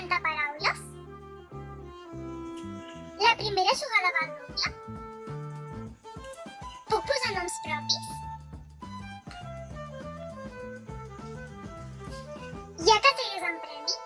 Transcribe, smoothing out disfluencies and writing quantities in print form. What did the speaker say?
inventar paraules? La primera jugada va al doble? Puc posar noms propis? Hi ha categories amb premi?